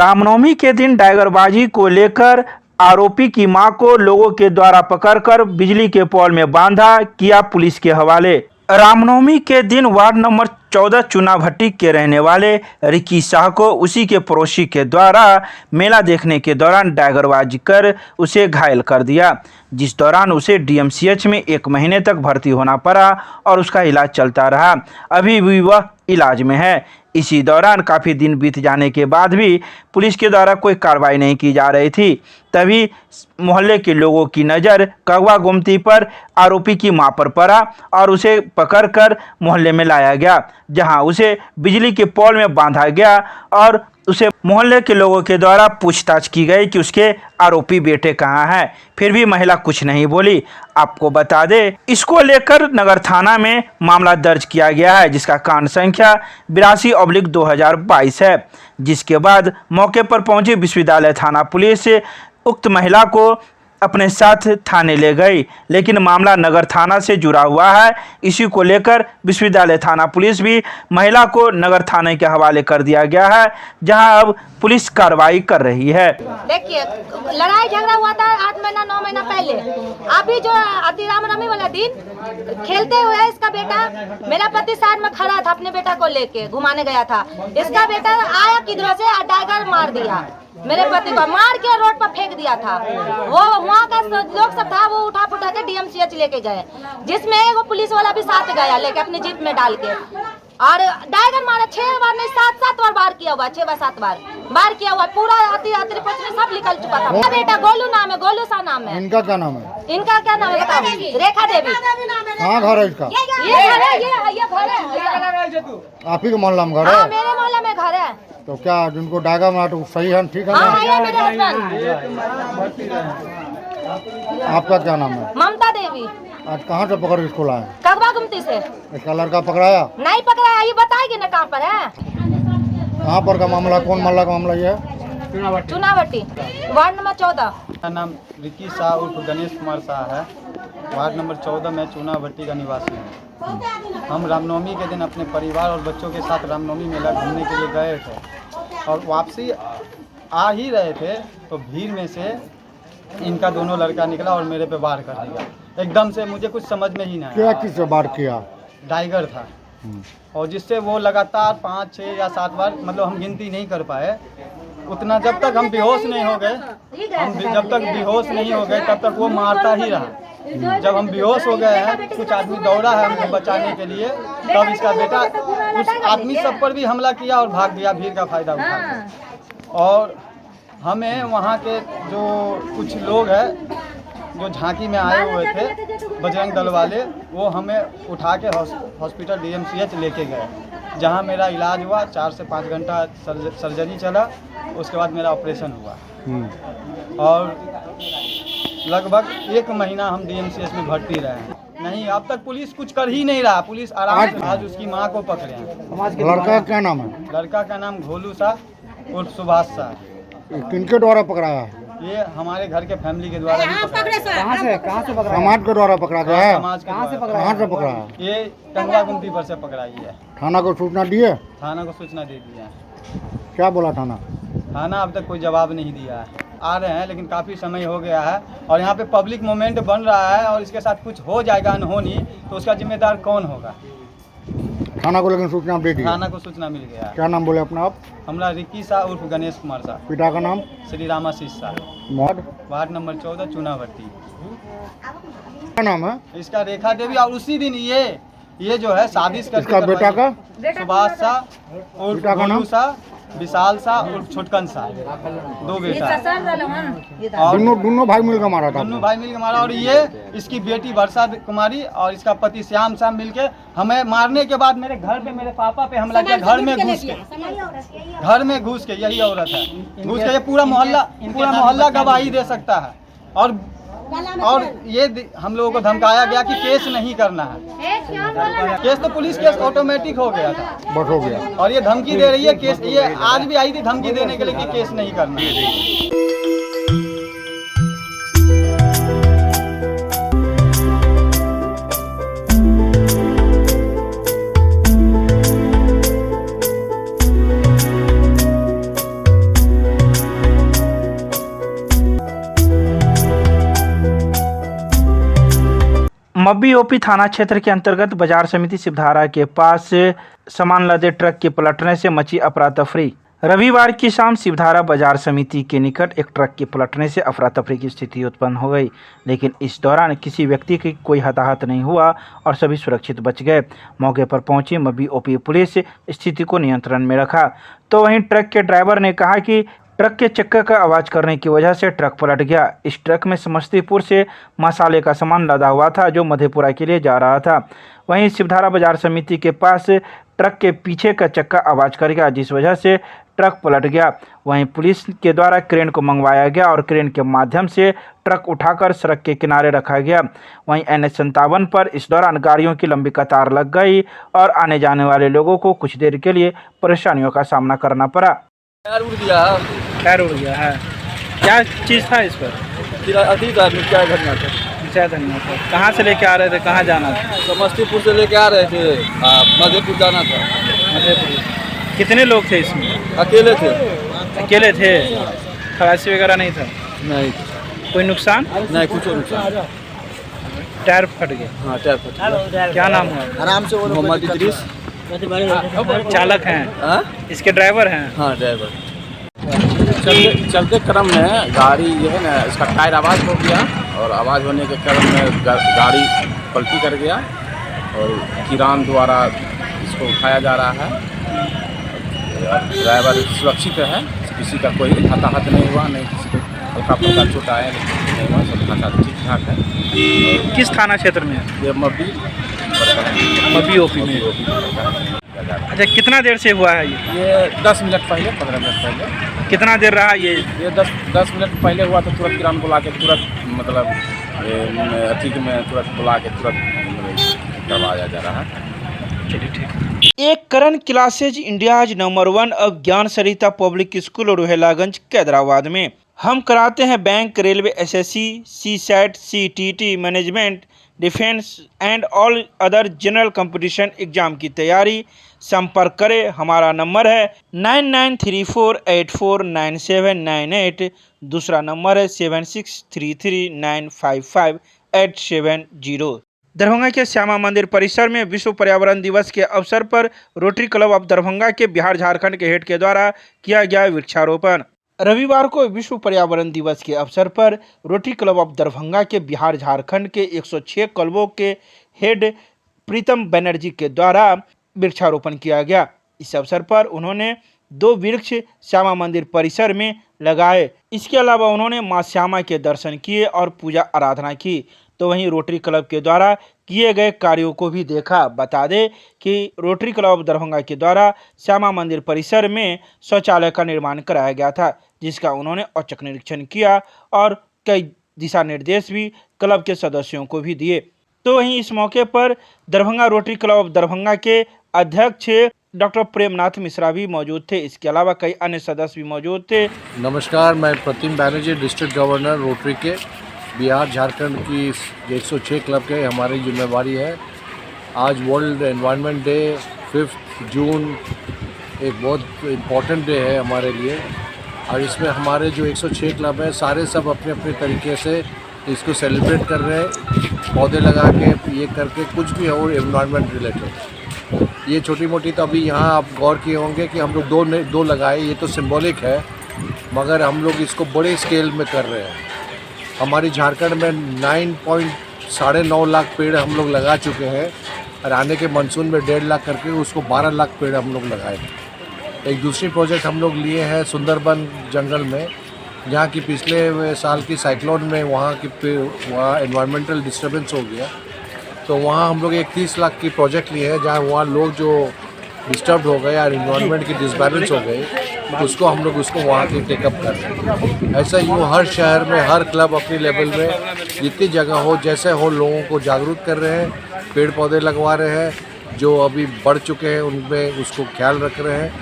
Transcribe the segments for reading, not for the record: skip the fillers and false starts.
रामनवमी के दिन टाइगरबाजी को लेकर आरोपी की मां को लोगों के द्वारा पकड़कर बिजली के पोल में बांधा, किया पुलिस के हवाले। रामनवमी के दिन वार्ड नंबर 14 चुनाभट्टी के रहने वाले रिकी शाह को उसी के पड़ोसी के द्वारा मेला देखने के दौरान टाइगरबाजी कर उसे घायल कर दिया, जिस दौरान उसे डीएमसीएच में 1 महीने तक भर्ती होना पड़ा और उसका इलाज चलता रहा। अभी भी वह इलाज में है। इसी दौरान काफ़ी दिन बीत जाने के बाद भी पुलिस के द्वारा कोई कार्रवाई नहीं की जा रही थी। तभी मोहल्ले के लोगों की नज़र कगवा गोमती पर आरोपी की मां पर पड़ा और उसे पकड़कर मोहल्ले में लाया गया, जहां उसे बिजली के पोल में बांधा गया और उसे मोहल्ले के लोगों के द्वारा पूछताछ की गई कि उसके आरोपी बेटे कहाँ हैं। फिर भी महिला कुछ नहीं बोली। आपको बता दें, इसको लेकर नगर थाना में मामला दर्ज किया गया है, जिसका कांड संख्या 82/2022 है। जिसके बाद मौके पर पहुंची विश्वविद्यालय थाना पुलिस उक्त महिला को अपने साथ थाने ले गई, लेकिन मामला नगर थाना से जुड़ा हुआ है। इसी को लेकर विश्वविद्यालय थाना पुलिस भी महिला को नगर थाने के हवाले कर दिया गया है, जहां अब पुलिस कार्रवाई कर रही है। देखिए, लड़ाई झगड़ा हुआ था 8 महीना 9 महीना पहले। अभी जो अति रामनवमी वाला दिन खेलते हुए इसका बेटा, मेरा पति साइड में खड़ा था, अपने बेटा को लेके घुमाने गया था। इसका बेटा आया किधरों से टाइगर मार दिया, मेरे पति को मार के रोड पर फेंक दिया था। वो वहाँ का लोग सब था, वो उठा पुठा के डीएमसीएच लेके गए, जिसमें वो पुलिस वाला भी साथ गया लेके अपनी जीप में डाल के। और टाइगर मारा 6 बार नहीं 7 बार बार किया हुआ, 6-7 बार किया हुआ। पूरा हाथी सब निकल चुका था। मेरा बेटा गोलू नाम है, गोलू सा नाम है। इनका क्या नाम है? इनका क्या नाम है बताओ? रेखा देवी। कहाँ घर है इसका? ये घर है, ये घर है। आप ही के मोहल्ला में घर है? हाँ, मेरे मोहल्ले में घर है। तो क्या जिनको डायगा मारा तो सही है, ठीक है ना? हाँ, ये मेरे हस्बैंड। आपका क्या नाम है? ममता देवी। आज कहाँ से पकड़ के इसको लाए? कगवा गुमती से। इसका लड़का पकड़ाया? नहीं पकड़ाया, ये बताएगी ना कहाँ पर है। कहाँ पर का मामला, कौन मोहल्ला का मामला ये है? Chunabhatti ward number 14। मेरा नाम रिकी शाह उर्फ गणेश कुमार शाह है। वार्ड नंबर 14 में चुनाभट्टी का निवासी हूँ। हम रामनवमी के दिन अपने परिवार और बच्चों के साथ रामनवमी मेला घूमने के लिए गए थे और वापसी आ ही रहे थे तो भीड़ में से इनका दोनों लड़का निकला और मेरे पे वार कर दिया। एकदम से मुझे कुछ समझ में ही नहीं क्या आया। किससे वार किया? टाइगर था और जिससे वो लगातार 5, 6 या 7 बार, मतलब हम गिनती नहीं कर पाए उतना, जब तक हम बेहोश नहीं हो गए, जब तक बेहोश नहीं हो गए तब तक वो मारता ही रहा। जब हम बेहोश हो गए हैं, कुछ आदमी दौड़ा है हमको बचाने के लिए, तब इसका बेटा उस आदमी सब पर भी हमला किया और भाग गया, भीड़ का फायदा उठा। और हमें वहाँ के जो कुछ लोग हैं जो झांकी में आए हुए थे, बजरंग दल वाले, वो हमें उठा के हॉस्पिटल डीएमसीएच लेके गए, जहाँ मेरा इलाज हुआ। 4 से 5 घंटा सर्जरी चला, उसके बाद मेरा ऑपरेशन हुआ और लगभग 1 महीना हम डीएमसीएच में भर्ती रहे हैं। नहीं, अब तक पुलिस कुछ कर ही नहीं रहा। पुलिस आराम से आज उसकी माँ को पकड़े हैं। लड़का का क्या नाम है? लड़का का नाम गोलू शाह उर्फ सुभाष शाह। किनके द्वारा पकड़ाया है? ये हमारे घर के फैमिली के द्वारा ही पकड़ा। कहाँ से पकड़ा? समाज के द्वारा पकड़ा गया है? समाज के द्वारा। कहाँ से पकड़ा? ये टंगवा गुमती पर से पकड़ाई है। थाना को सूचना दिए? थाना को सूचना दे दी है। क्या बोला थाना? थाना अब तक कोई जवाब नहीं दिया है। आ रहे हैं लेकिन काफ़ी समय हो गया है और यहाँ पे पब्लिक मोमेंट बन रहा है और इसके साथ कुछ हो जाएगा अनहोनी तो उसका जिम्मेदार कौन होगा? थाना को लेकिन सूचना दे दी? थाना को सूचना मिल गया है। क्या नाम बोले अपना आप? हमारा रिकी शाह उर्फ गणेश कुमार शाह। पिता का नाम? श्री रामाशीष शाह। Ward number 14 Chunabhatti. क्या नाम है इसका? रेखा देवी। और उसी दिन ये जो है साजिश करके इसका बेटा का? सुभाष शाह उर्फ गोलू शाह, विशाल शाह उर्फ छोटकन शाह, 2 बेटा। और दोनों भाई मिलकर मारा था? दोनों भाई मिलकर मारा। और ये इसकी बेटी वर्षा कुमारी और इसका पति श्याम शाह मिलके हमें मारने के बाद मेरे घर पे, मेरे पापा पे हमला किया। घर में घुस के यही औरत है, घुस के। ये पूरा मोहल्ला गवाही दे सकता है। और ये हम लोगों को धमकाया गया कि केस नहीं करना है। केस तो पुलिस केस ऑटोमेटिक हो गया था, बस हो गया। और ये धमकी दे रही है केस। ये आज भी आई थी धमकी देने के लिए कि केस नहीं करना है। मब्बी ओपी थाना क्षेत्र के अंतर्गत बाजार समिति शिवधारा के पास सामान लदे ट्रक के पलटने से मची अफरा तफरी। रविवार की शाम शिवधारा बाजार समिति के निकट एक ट्रक के पलटने से अफरा तफरी की स्थिति उत्पन्न हो गई, लेकिन इस दौरान किसी व्यक्ति की कोई हताहत नहीं हुआ और सभी सुरक्षित बच गए। मौके पर पहुंची मब्बी ओपी पुलिस स्थिति को नियंत्रण में रखा, तो वहीं ट्रक के ड्राइवर ने कहा कि ट्रक के चक्के का आवाज़ करने की वजह से ट्रक पलट गया। इस ट्रक में समस्तीपुर से मसाले का सामान लदा हुआ था जो मधेपुरा के लिए जा रहा था। वहीं शिवधारा बाजार समिति के पास ट्रक के पीछे का चक्का आवाज़ कर गया, जिस वजह से ट्रक पलट गया। वहीं पुलिस के द्वारा क्रेन को मंगवाया गया और क्रेन के माध्यम से ट्रक उठाकर सड़क के किनारे रखा गया। वहीं NH57 पर इस दौरान गाड़ियों की लंबी कतार लग गई और आने जाने वाले लोगों को कुछ देर के लिए परेशानियों का सामना करना पड़ा। टायर उड़ गया, खैर उड़ गया है। क्या चीज़ था इस पर? अभी था क्या घटना था? धन्यवाद था। कहाँ से लेके आ रहे थे, कहाँ जाना था? समस्तीपुर से लेके आ रहे थे, मधेपुर जाना था। मधेपुर। कितने लोग थे इसमें? अकेले थे। अकेले थे? खलासी वगैरह नहीं था? नहीं। कोई नुकसान? नहीं, कुछ नुकसान। टायर फट गया? हाँ, टायर फट गया। क्या नाम है? आराम से मोहम्मद इद्रीस। चालक हैं? हाँ? इसके ड्राइवर हैं? हाँ, ड्राइवर। चलते क्रम में गाड़ी ये है ना, इसका टायर आवाज़ हो गया और आवाज़ होने के क्रम में गाड़ी पलटी कर गया और किरान द्वारा इसको उठाया जा रहा है। ड्राइवर सुरक्षित है, किसी का कोई हताहत नहीं हुआ, नहीं किसी को हल्का फुल्का चोट आया, लेकिन नहीं हुआ, सब खासा ठीक ठाक है। और किस थाना क्षेत्र में? ये मब्बी ओपी में। अच्छा, कितना देर से हुआ है ये 10 मिनट पहले, 15 मिनट पहले। कितना देर रहा ये? 10 मिनट पहले हुआ तो तुरंत किरान बुला के तुरंत मतलब अथी में तुरंत बुला के तुरंत करवाया जा रहा है। चलिए ठीक। एक करण क्लासेज इंडियाज नंबर 1 अब ज्ञान सरिता पब्लिक स्कूल रोहेलागंज कैदराबाद में हम कराते हैं bank, railway, SSC, CSAT, CTT, management, defence and all other general competition exam की तैयारी। संपर्क करें, हमारा नंबर है 9934849798, दूसरा नंबर है 7633955870। दरभंगा के श्यामा मंदिर परिसर में विश्व पर्यावरण दिवस के अवसर पर रोटरी क्लब ऑफ दरभंगा के बिहार झारखंड के हेड के द्वारा किया गया वृक्षारोपण। रविवार को विश्व पर्यावरण दिवस के अवसर पर रोटरी क्लब ऑफ दरभंगा के बिहार झारखंड के 106 क्लबों के हेड प्रीतम बनर्जी के द्वारा वृक्षारोपण किया गया। इस अवसर पर उन्होंने 2 वृक्ष श्यामा मंदिर परिसर में लगाए। इसके अलावा उन्होंने मां श्यामा के दर्शन किए और पूजा आराधना की। तो वहीं रोटरी क्लब के द्वारा किए गए कार्यों को भी देखा। बता दें कि रोटरी क्लब ऑफ दरभंगा के द्वारा श्यामा मंदिर परिसर में शौचालय का निर्माण कराया गया था, जिसका उन्होंने औचक निरीक्षण किया और कई दिशा निर्देश भी क्लब के सदस्यों को भी दिए। तो वहीं इस मौके पर Darbhanga rotary club of Darbhanga के अध्यक्ष डॉक्टर प्रेमनाथ मिश्रा भी मौजूद थे। इसके अलावा कई अन्य सदस्य भी मौजूद थे। नमस्कार, मैं प्रतिम बैनर्जी, डिस्ट्रिक्ट गवर्नर रोटरी के बिहार झारखंड की 106 क्लब के हमारी जिम्मेवारी है। आज वर्ल्ड एनवायरनमेंट डे 5 जून एक बहुत इम्पोर्टेंट डे है हमारे लिए और इसमें हमारे जो 106 क्लब हैं सारे सब अपने अपने तरीके से इसको सेलिब्रेट कर रहे हैं, पौधे लगा के ये करके कुछ भी हो एनवायरनमेंट रिलेटेड। ये छोटी मोटी तो अभी यहाँ आप गौर किए होंगे कि हम लोग दो लगाए, ये तो सिंबॉलिक है, मगर हम लोग इसको बड़े स्केल में कर रहे हैं। हमारी झारखंड में 9.9 लाख पेड़ हम लोग लगा चुके हैं और आने के मानसून में 1.5 लाख करके उसको 12 लाख पेड़ हम लोग लगाए। एक दूसरी प्रोजेक्ट हम लोग लिए हैं सुंदरबन जंगल में, जहाँ की पिछले साल की साइक्लोन में वहाँ एनवायरमेंटल डिस्टर्बेंस हो गया, तो वहाँ हम लोग एक 30 लाख की प्रोजेक्ट लिए है, जहाँ वहाँ लोग जो डिस्टर्ब हो गए और इन्वायरमेंट की डिसबैलेंस हो गई, उसको हम लोग उसको वहाँ के टेकअप कर रहे हैं। ऐसा यूँ हर शहर में हर क्लब अपनी लेवल में जितनी जगह हो जैसे हो लोगों को जागरूक कर रहे हैं, पेड़ पौधे लगवा रहे हैं, जो अभी बढ़ चुके हैं उनमें उसको ख्याल रख रहे हैं।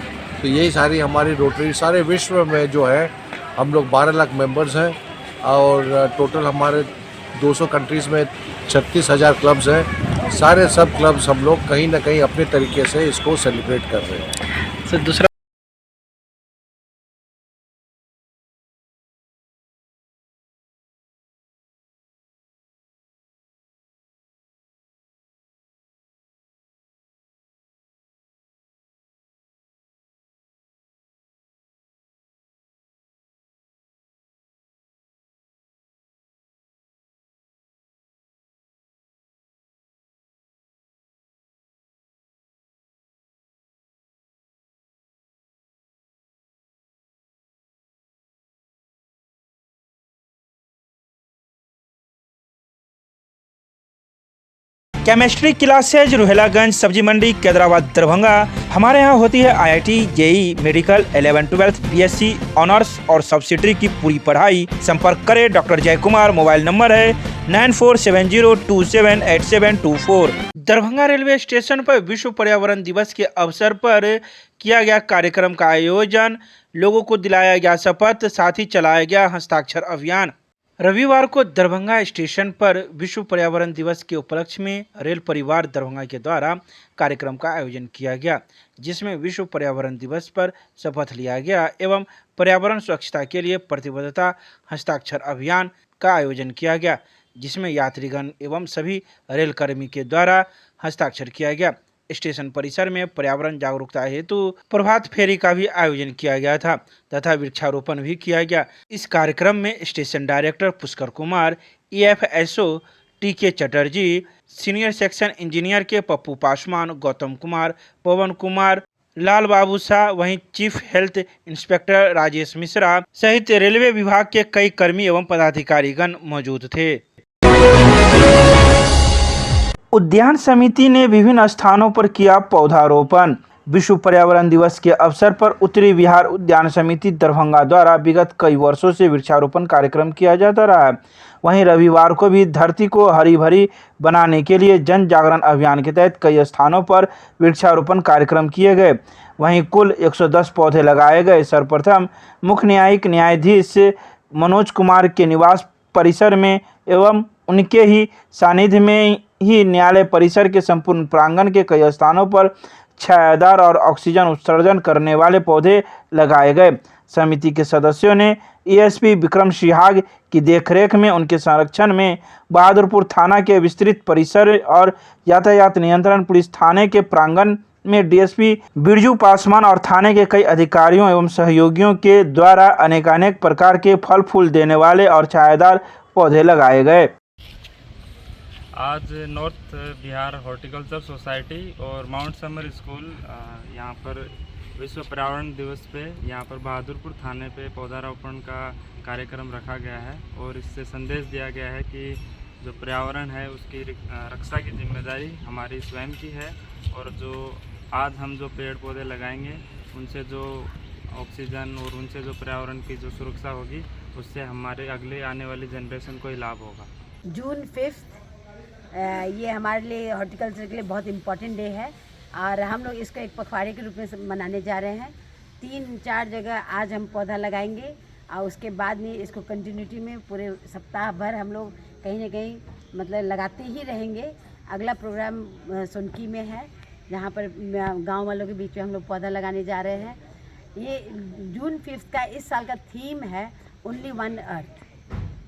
तो यही सारी हमारी रोटरी सारे विश्व में जो है हम लोग 12 लाख मेंबर्स हैं और टोटल हमारे 200 कंट्रीज़ में 36,000 क्लब्स हैं। सारे सब क्लब्स हम लोग कहीं ना कहीं अपने तरीके से इसको सेलिब्रेट कर रहे हैं। सर दूसरा केमिस्ट्री क्लासेज रुहेलागंज सब्जी मंडी कैदराबाद दरभंगा। हमारे यहाँ होती है IIT JEE medical 11 12 BSc honours और सब्सिडरी की पूरी पढ़ाई। संपर्क करें डॉक्टर जय कुमार। मोबाइल नंबर है 9470278724। दरभंगा रेलवे स्टेशन पर विश्व पर्यावरण दिवस के अवसर पर किया गया कार्यक्रम का आयोजन। लोगों को दिलाया गया शपथ, साथ ही चलाया गया हस्ताक्षर अभियान। रविवार को दरभंगा स्टेशन पर विश्व पर्यावरण दिवस के उपलक्ष्य में रेल परिवार दरभंगा के द्वारा कार्यक्रम का आयोजन किया गया, जिसमें विश्व पर्यावरण दिवस पर शपथ लिया गया एवं पर्यावरण स्वच्छता के लिए प्रतिबद्धता हस्ताक्षर अभियान का आयोजन किया गया, जिसमें यात्रीगण एवं सभी रेल कर्मी के द्वारा हस्ताक्षर किया गया। स्टेशन परिसर में पर्यावरण जागरूकता हेतु प्रभात फेरी का भी आयोजन किया गया था तथा वृक्षारोपण भी किया गया। इस कार्यक्रम में station director Pushkar Kumar, EFSO TK Chatterjee, senior section engineer के पप्पू पासवान, गौतम कुमार, पवन कुमार, लाल बाबू शाह, वहीं chief health inspector Rajesh Mishra सहित रेलवे विभाग के कई कर्मी एवं पदाधिकारीगण मौजूद थे। उद्यान समिति ने विभिन्न स्थानों पर किया पौधारोपण। विश्व पर्यावरण दिवस के अवसर पर उत्तरी बिहार उद्यान समिति दरभंगा द्वारा विगत कई वर्षों से वृक्षारोपण कार्यक्रम किया जाता रहा है। वहीं रविवार को भी धरती को हरी भरी बनाने के लिए जन जागरण अभियान के तहत कई स्थानों पर वृक्षारोपण कार्यक्रम किए गए। वहीं कुल 110 पौधे लगाए गए। सर्वप्रथम मुख्य न्यायिक न्यायाधीश मनोज कुमार के निवास परिसर में एवं उनके ही सानिध्य में ही न्यायालय परिसर के संपूर्ण प्रांगण के कई स्थानों पर छायादार और ऑक्सीजन उत्सर्जन करने वाले पौधे लगाए गए। समिति के सदस्यों ने ESP विक्रम सिहाग की देखरेख में उनके संरक्षण में बहादुरपुर थाना के विस्तृत परिसर और यातायात नियंत्रण पुलिस थाने के प्रांगण में DSP बिरजू पासवान और थाने के कई अधिकारियों एवं सहयोगियों के द्वारा अनेकानेक प्रकार के फल फूल देने वाले और छायादार पौधे लगाए गए। आज नॉर्थ बिहार हॉर्टिकल्चर सोसाइटी और माउंट समर स्कूल यहाँ पर विश्व पर्यावरण दिवस पे यहाँ पर बहादुरपुर थाने पे पौधारोपण का कार्यक्रम रखा गया है और इससे संदेश दिया गया है कि जो पर्यावरण है उसकी रक्षा की जिम्मेदारी हमारी स्वयं की है और जो आज हम जो पेड़ पौधे लगाएंगे उनसे जो ऑक्सीजन और उनसे जो पर्यावरण की जो सुरक्षा होगी उससे हमारे अगले आने वाली जनरेशन को ही लाभ होगा। जून 5 ये हमारे लिए हॉर्टिकल्चर के लिए बहुत इम्पोर्टेंट डे है और हम लोग इसको एक पखवाड़े के रूप में मनाने जा रहे हैं। 3-4 जगह आज हम पौधा लगाएंगे और उसके बाद में इसको कंटिन्यूटी में पूरे सप्ताह भर हम लोग कहीं ना कहीं मतलब लगाते ही रहेंगे। अगला प्रोग्राम सोनकी में है जहाँ पर गांव वालों के बीच में हम लोग पौधा लगाने जा रहे हैं। ये जून 5 का इस साल का थीम है ओनली वन अर्थ।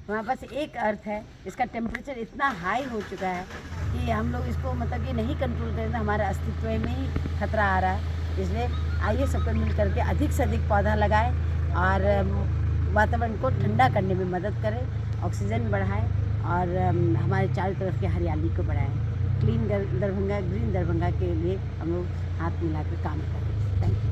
हमारे पास एक अर्थ है, इसका टेम्परेचर इतना हाई हो चुका है कि हम लोग इसको मतलब कि नहीं कंट्रोल करें तो हमारे अस्तित्व में ही खतरा आ रहा है। इसलिए आइए सबको मिल करके अधिक से अधिक पौधा लगाएं और वातावरण को ठंडा करने में मदद करें, ऑक्सीजन बढ़ाएं और हमारे चारों तरफ की हरियाली को बढ़ाएं। क्लीन दरभंगा, ग्रीन दरभंगा के लिए हम लोग हाथ मिलाकर काम करें। Thank you.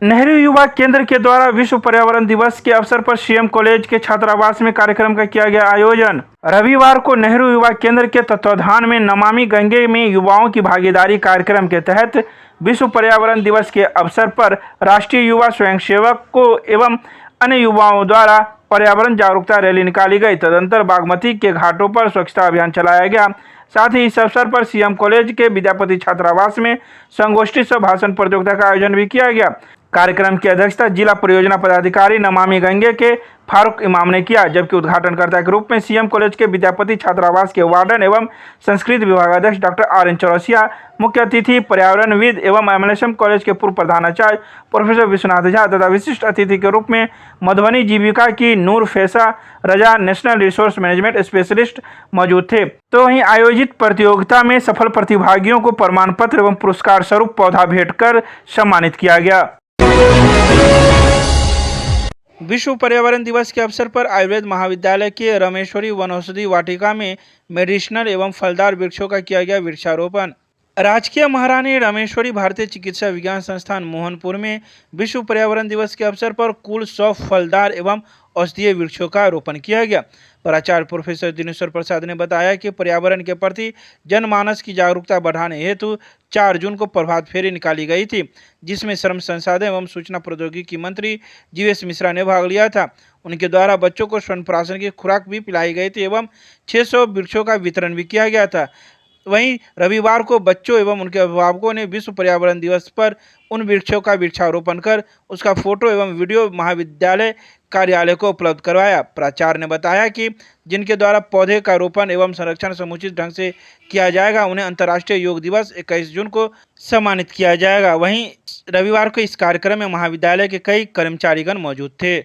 नेहरू युवा केंद्र के द्वारा विश्व पर्यावरण दिवस के अवसर पर CM कॉलेज के छात्रावास में कार्यक्रम का किया गया आयोजन। रविवार को नेहरू युवा केंद्र के तत्वाधान में नमामि गंगे में युवाओं की भागीदारी कार्यक्रम के तहत विश्व पर्यावरण दिवस के अवसर पर राष्ट्रीय युवा स्वयंसेवक को एवं अन्य युवाओं द्वारा पर्यावरण जागरूकता रैली निकाली गई। तदंतर बागमती के घाटों पर स्वच्छता अभियान चलाया गया। साथ ही इस अवसर पर CM कॉलेज के विद्यापति छात्रावास में संगोष्ठी सह भाषण प्रतियोगिता का आयोजन भी किया गया। कार्यक्रम की अध्यक्षता जिला परियोजना पदाधिकारी नमामि गंगे के फारूक इमाम ने किया, जबकि उद्घाटनकर्ता के रूप में CM कॉलेज के विद्यापति छात्रावास के वार्डन एवं संस्कृत विभागाध्यक्ष डॉक्टर RN चौरसिया, मुख्य अतिथि पर्यावरणविद एवं MLSM कॉलेज के पूर्व प्रधानाचार्य प्रोफेसर विश्वनाथ झा तथा विशिष्ट अतिथि के रूप में मधुबनी जीविका की नूर फैसा रजा नेशनल रिसोर्स मैनेजमेंट स्पेशलिस्ट मौजूद थे। तो वहीं आयोजित प्रतियोगिता में सफल प्रतिभागियों को प्रमाण पत्र एवं पुरस्कार स्वरूप पौधा भेंट कर सम्मानित किया गया। विश्व पर्यावरण दिवस के अवसर पर आयुर्वेद महाविद्यालय के रमेश्वरी वनौषधि वाटिका में मेडिसिनल एवं फलदार वृक्षों का किया गया वृक्षारोपण। राजकीय महारानी रामेश्वरी भारतीय चिकित्सा विज्ञान संस्थान मोहनपुर में विश्व पर्यावरण दिवस के अवसर पर कुल 100 फलदार एवं औषधीय वृक्षों का रोपण किया गया। प्राचार्य प्रोफेसर दिनेश्वर प्रसाद ने बताया कि पर्यावरण के प्रति जनमानस की जागरूकता बढ़ाने हेतु 4 जून को प्रभात फेरी निकाली गई थी, जिसमें श्रम संसाधन एवं सूचना प्रौद्योगिकी मंत्री जीवेश मिश्रा ने भाग लिया था। उनके द्वारा बच्चों को स्तनप्राशन की खुराक भी पिलाई गई थी एवं 600 वृक्षों का वितरण भी किया गया था। वहीं रविवार को बच्चों एवं उनके अभिभावकों ने विश्व पर्यावरण दिवस पर उन वृक्षों का वृक्षारोपण कर उसका फोटो एवं वीडियो महाविद्यालय कार्यालय को उपलब्ध करवाया। प्राचार्य ने बताया कि जिनके द्वारा पौधे का रोपण एवं संरक्षण समुचित ढंग से किया जाएगा, उन्हें अंतर्राष्ट्रीय योग दिवस 21 जून को सम्मानित किया जाएगा। वहीं रविवार को इस कार्यक्रम में महाविद्यालय के कई कर्मचारीगण मौजूद थे।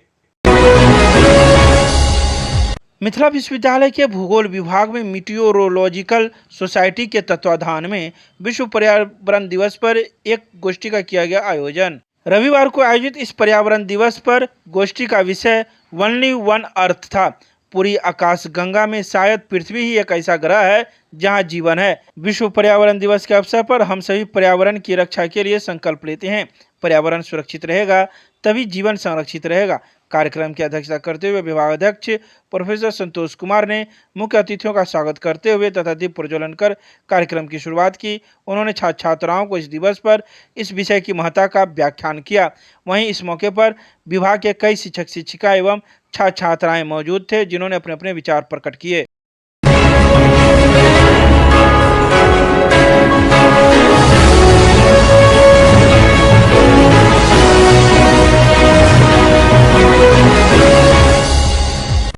मिथिला विश्वविद्यालय के भूगोल विभाग में मीटियोरोलॉजिकल सोसाइटी के तत्वाधान में विश्व पर्यावरण दिवस पर एक गोष्ठी का किया गया आयोजन। रविवार को आयोजित इस पर्यावरण दिवस पर गोष्ठी का विषय ओनली वन अर्थ था। पूरी आकाशगंगा में शायद पृथ्वी ही एक ऐसा ग्रह है जहां जीवन है। विश्व पर्यावरण दिवस के अवसर पर हम सभी पर्यावरण की रक्षा के लिए संकल्प लेते हैं। पर्यावरण सुरक्षित रहेगा तभी जीवन संरक्षित रहेगा। कार्यक्रम की अध्यक्षता करते हुए विभागाध्यक्ष प्रोफेसर संतोष कुमार ने मुख्य अतिथियों का स्वागत करते हुए तथा दीप प्रज्वलन कर कार्यक्रम की शुरुआत की। उन्होंने छात्र छात्राओं को इस दिवस पर इस विषय की महत्ता का व्याख्यान किया। वहीं इस मौके पर विभाग के कई शिक्षक शिक्षिका एवं छात्र छात्राएं मौजूद थे, जिन्होंने अपने अपने विचार प्रकट किए।